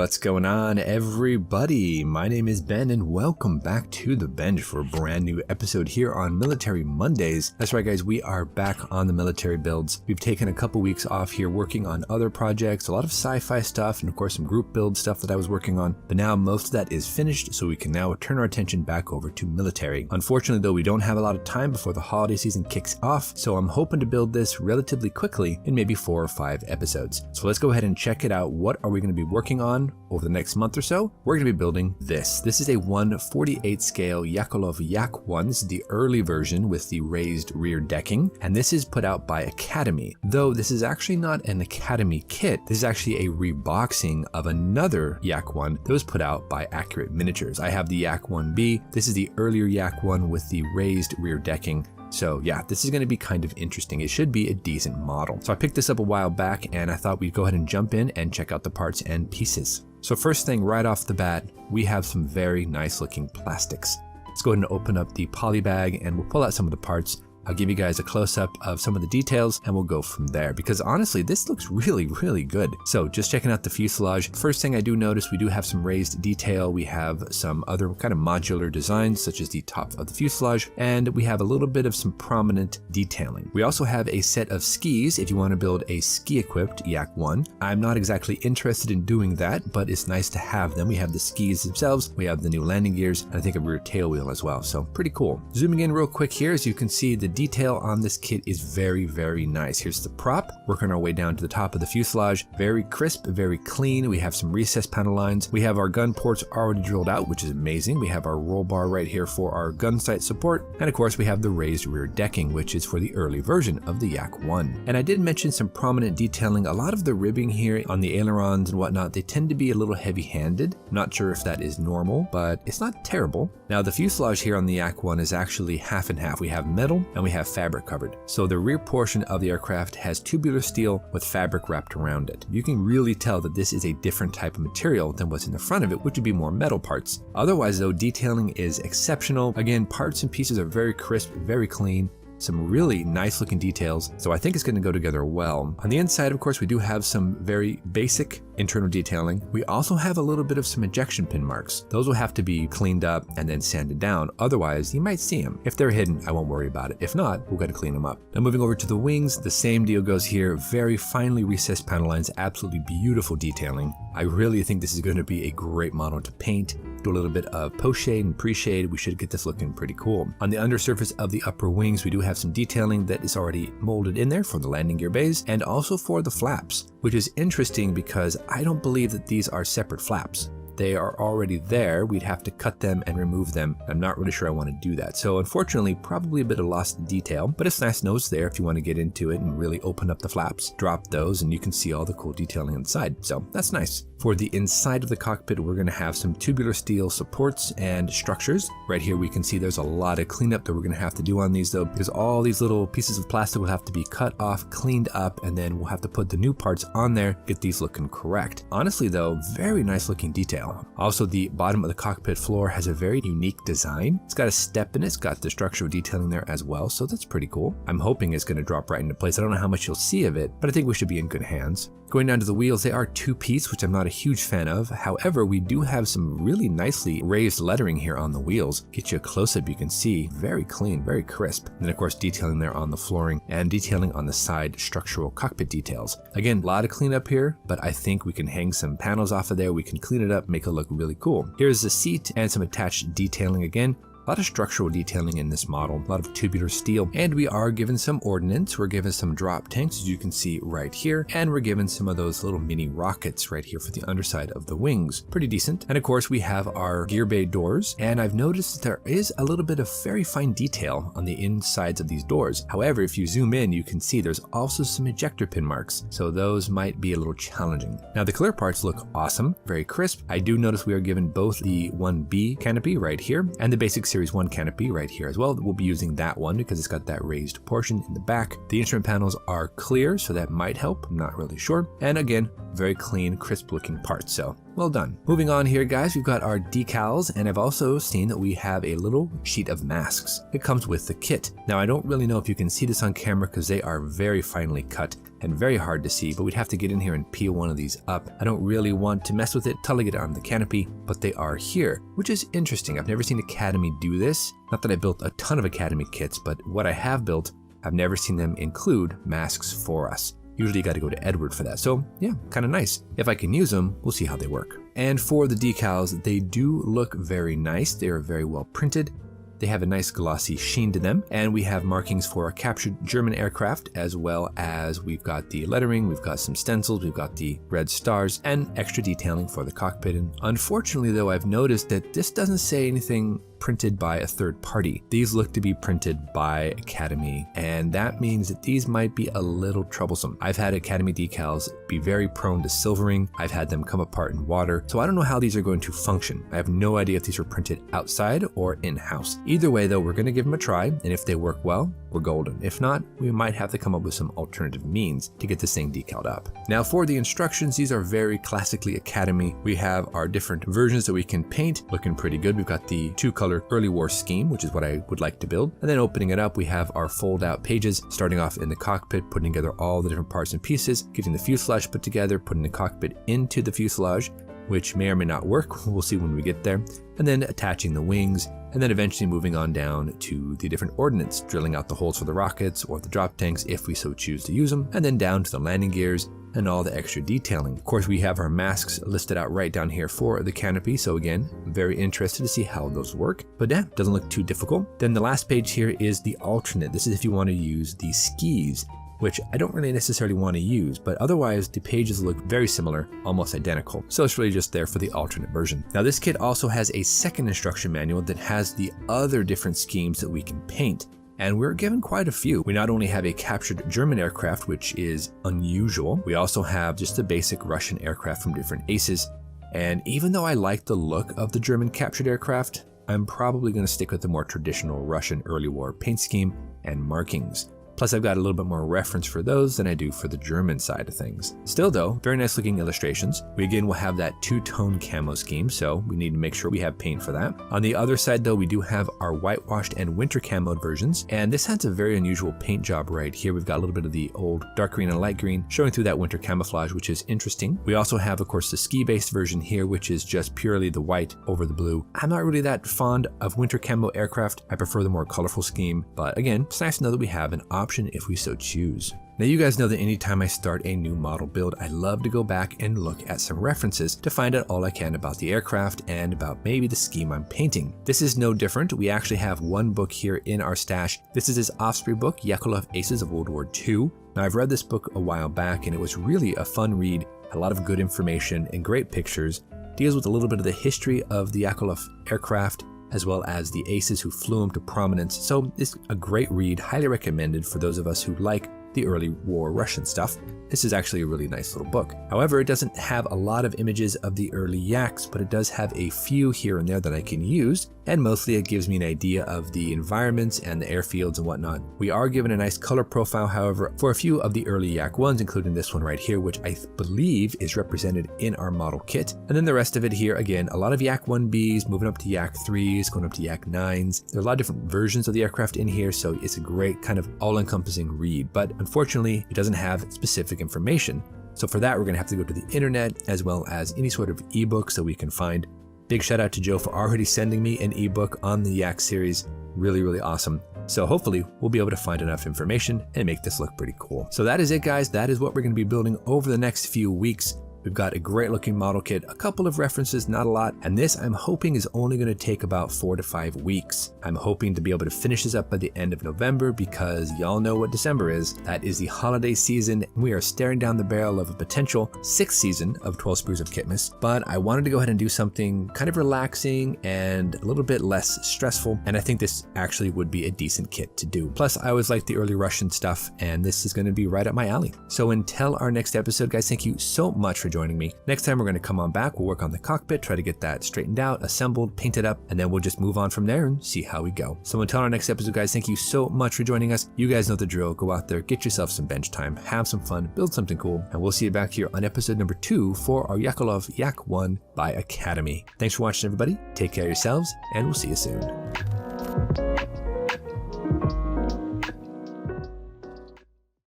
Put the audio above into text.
What's going on, everybody? My name is Ben and welcome back to The Bench for a brand new episode here on Military Mondays. That's right, guys, we are back on the military builds. We've taken a couple weeks off here working on other projects, a lot of sci-fi stuff, and of course some group build stuff that I was working on. But now most of that is finished, so we can now turn our attention back over to military. Unfortunately, though, we don't have a lot of time before the holiday season kicks off, so I'm hoping to build this relatively quickly in maybe 4 or 5 episodes. So let's go ahead and check it out. What are we going to be working on over the next month or so? We're going to be building this. This is a 1/48 scale Yakovlev Yak-1. This is the early version with the raised rear decking, and this is put out by Academy. Though this is actually not an Academy kit, this is actually a reboxing of another Yak-1 that was put out by Accurate Miniatures. I have the Yak-1B. This is the earlier Yak-1 with the raised rear decking. So yeah, this is going to be kind of interesting. It should be a decent model. So I picked this up a while back and I thought we'd go ahead and jump in and check out the parts and pieces. So first thing right off the bat, we have some very nice looking plastics. Let's go ahead and open up the poly bag and we'll pull out some of the parts. I'll give you guys a close-up of some of the details and we'll go from there, because honestly this looks really good. So just checking out the fuselage, first thing I do notice, we do have some raised detail. We have some other kind of modular designs such as the top of the fuselage, and we have a little bit of some prominent detailing. We also have a set of skis if you want to build a ski-equipped Yak-1. I'm not exactly interested in doing that, but it's nice to have them. We have the skis themselves, we have the new landing gears, and I think a rear tail wheel as well, so pretty cool. Zooming in real quick here, as you can see, the detail on this kit is very nice. Here's the prop, working our way down to the top of the fuselage. Very crisp, very clean. We have some recessed panel lines. We have our gun ports already drilled out, which is amazing. We have our roll bar right here for our gun sight support. And of course, we have the raised rear decking, which is for the early version of the Yak-1. And I did mention some prominent detailing. A lot of the ribbing here on the ailerons and whatnot, they tend to be a little heavy-handed. Not sure if that is normal, but it's not terrible. Now, the fuselage here on the Yak-1 is actually half and half. We have metal and we have fabric covered. So the rear portion of the aircraft has tubular steel with fabric wrapped around it. You can really tell that this is a different type of material than what's in the front of it, which would be more metal parts. Otherwise though, detailing is exceptional. Again, parts and pieces are very crisp, very clean. Some really nice looking details, so I think it's going to go together well. On the inside, of course, we do have some very basic internal detailing. We also have a little bit of some ejection pin marks. Those will have to be cleaned up and then sanded down. Otherwise, you might see them. If they're hidden, I won't worry about it. If not, we'll got to clean them up. Now moving over to the wings, the same deal goes here. Very finely recessed panel lines, absolutely beautiful detailing. I really think this is going to be a great model to paint. Do a little bit of post-shade and pre-shade. We should get this looking pretty cool. On the undersurface of the upper wings, we do have some detailing that is already molded in there for the landing gear bays and also for the flaps, which is interesting because I don't believe that these are separate flaps. They are already there. We'd have to cut them and remove them. I'm not really sure I want to do that. So unfortunately, probably a bit of lost detail, but it's nice notes there if you want to get into it and really open up the flaps, drop those, and you can see all the cool detailing inside. So that's nice. For the inside of the cockpit, we're going to have some tubular steel supports and structures. Right here, we can see there's a lot of cleanup that we're going to have to do on these though, because all these little pieces of plastic will have to be cut off, cleaned up, and then we'll have to put the new parts on there, get these looking correct. Honestly though, very nice looking detail. Also, the bottom of the cockpit floor has a very unique design. It's got a step in it. It's got the structural detailing there as well, so that's pretty cool. I'm hoping it's going to drop right into place. I don't know how much you'll see of it, but I think we should be in good hands. Going down to the wheels, they are 2-piece, which I'm not a huge fan of. However, we do have some really nicely raised lettering here on the wheels. Get you a close-up, you can see very clean, very crisp. And then of course detailing there on the flooring and detailing on the side structural cockpit details. Again, a lot of cleanup here, but I think we can hang some panels off of there. We can clean it up, make it look really cool. Here's the seat and some attached detailing again. A lot of structural detailing in this model, a lot of tubular steel, and we are given some ordnance. We're given some drop tanks, as you can see right here, and we're given some of those little mini rockets right here for the underside of the wings. Pretty decent. And of course, we have our gear bay doors, and I've noticed that there is a little bit of very fine detail on the insides of these doors. However, if you zoom in, you can see there's also some ejector pin marks, so those might be a little challenging. Now, the clear parts look awesome, very crisp. I do notice we are given both the 1B canopy right here and the basic Series 1 canopy right here as well. We'll be using that one because it's got that raised portion in the back. The instrument panels are clear, so that might help. I'm not really sure. And again, very clean, crisp looking parts. So well done. Moving on here, guys, we've got our decals, and I've also seen that we have a little sheet of masks. It comes with the kit. Now, I don't really know if you can see this on camera because they are very finely cut and very hard to see, but we'd have to get in here and peel one of these up. I don't really want to mess with it till I get it on the canopy, but they are here, which is interesting. I've never seen Academy do this. Not that I built a ton of Academy kits, but what I have built, I've never seen them include masks for us. Usually you got to go to Edward for that. So yeah, kind of nice. If I can use them, we'll see how they work. And for the decals, they do look very nice. They are very well printed. They have a nice glossy sheen to them, and we have markings for our captured German aircraft, as well as we've got the lettering, we've got some stencils, we've got the red stars, and extra detailing for the cockpit. And unfortunately though, I've noticed that this doesn't say anything printed by a third party. These look to be printed by Academy, and that means that these might be a little troublesome. I've had Academy decals be very prone to silvering. I've had them come apart in water, so I don't know how these are going to function. I have no idea if these were printed outside or in-house. Either way though, we're going to give them a try, and if they work well, we're golden. If not, we might have to come up with some alternative means to get this thing decaled up. Now for the instructions, these are very classically Academy. We have our different versions that we can paint, looking pretty good. We've got the two-color early war scheme, which is what I would like to build. And then opening it up, we have our fold-out pages, starting off in the cockpit, putting together all the different parts and pieces, getting the fuselage put together, putting the cockpit into the fuselage, which may or may not work. We'll see when we get there. And then attaching the wings, and then eventually moving on down to the different ordnance, drilling out the holes for the rockets or the drop tanks if we so choose to use them, and then down to the landing gears and all the extra detailing. Of course, we have our masks listed out right down here for the canopy. So again, I'm very interested to see how those work, but yeah, doesn't look too difficult. Then the last page here is the alternate. This is if you want to use the skis, which I don't really necessarily want to use, but otherwise the pages look very similar, almost identical. So it's really just there for the alternate version. Now this kit also has a second instruction manual that has the other different schemes that we can paint. And we're given quite a few. We not only have a captured German aircraft, which is unusual, we also have just the basic Russian aircraft from different aces. And even though I like the look of the German captured aircraft, I'm probably going to stick with the more traditional Russian early war paint scheme and markings. Plus I've got a little bit more reference for those than I do for the German side of things. Still though, very nice looking illustrations. We again will have that two-tone camo scheme, so we need to make sure we have paint for that. On the other side though, we do have our whitewashed and winter camoed versions, and this has a very unusual paint job right here. We've got a little bit of the old dark green and light green showing through that winter camouflage, which is interesting. We also have, of course, the ski-based version here, which is just purely the white over the blue. I'm not really that fond of winter camo aircraft. I prefer the more colorful scheme, but again, it's nice to know that we have an option if we so choose. Now you guys know that anytime I start a new model build, I love to go back and look at some references to find out all I can about the aircraft and about maybe the scheme I'm painting. This is no different. We actually have one book here in our stash. This is his offspring book, Yakovlev Aces of World War II. Now I've read this book a while back and it was really a fun read, a lot of good information and great pictures. Deals with a little bit of the history of the Yakovlev aircraft, as well as the aces who flew him to prominence. So it's a great read, highly recommended for those of us who like the early war Russian stuff. This is actually a really nice little book. However, it doesn't have a lot of images of the early Yaks, but it does have a few here and there that I can use, and mostly it gives me an idea of the environments and the airfields and whatnot. We are given a nice color profile, however, for a few of the early Yak-1s, including this one right here, which I believe is represented in our model kit. And then the rest of it here, again, a lot of Yak-1Bs, moving up to Yak-3s, going up to Yak-9s. There are a lot of different versions of the aircraft in here, so it's a great kind of all-encompassing read, but unfortunately, it doesn't have specific information. So for that, we're going to have to go to the internet as well as any sort of ebooks that we can find. Big shout out to Joe for already sending me an ebook on the Yak series. Really, really awesome. So hopefully we'll be able to find enough information and make this look pretty cool. So that is it, guys. That is what we're going to be building over the next few weeks. We've got a great looking model kit, a couple of references, not a lot, and this I'm hoping is only going to take about 4 to 5 weeks. I'm hoping to be able to finish this up by the end of November because y'all know what December is. That is the holiday season, and we are staring down the barrel of a potential 6th season of 12 Sprues of Kitmas. But I wanted to go ahead and do something kind of relaxing and a little bit less stressful, and I think this actually would be a decent kit to do. Plus, I always like the early Russian stuff, and this is going to be right up my alley. So until our next episode, guys, thank you so much for joining joining me. Next time we're going to come on back, we'll work on the cockpit, try to get that straightened out, assembled, painted up, and then we'll just move on from there and see how we go. So until our next episode, guys, thank you so much for joining us. You guys know the drill. Go out there, get yourself some bench time, have some fun, build something cool, and we'll see you back here on episode number 2 for our Yakovlev Yak-1 by Academy. Thanks for watching, everybody. Take care of yourselves, and we'll see you soon.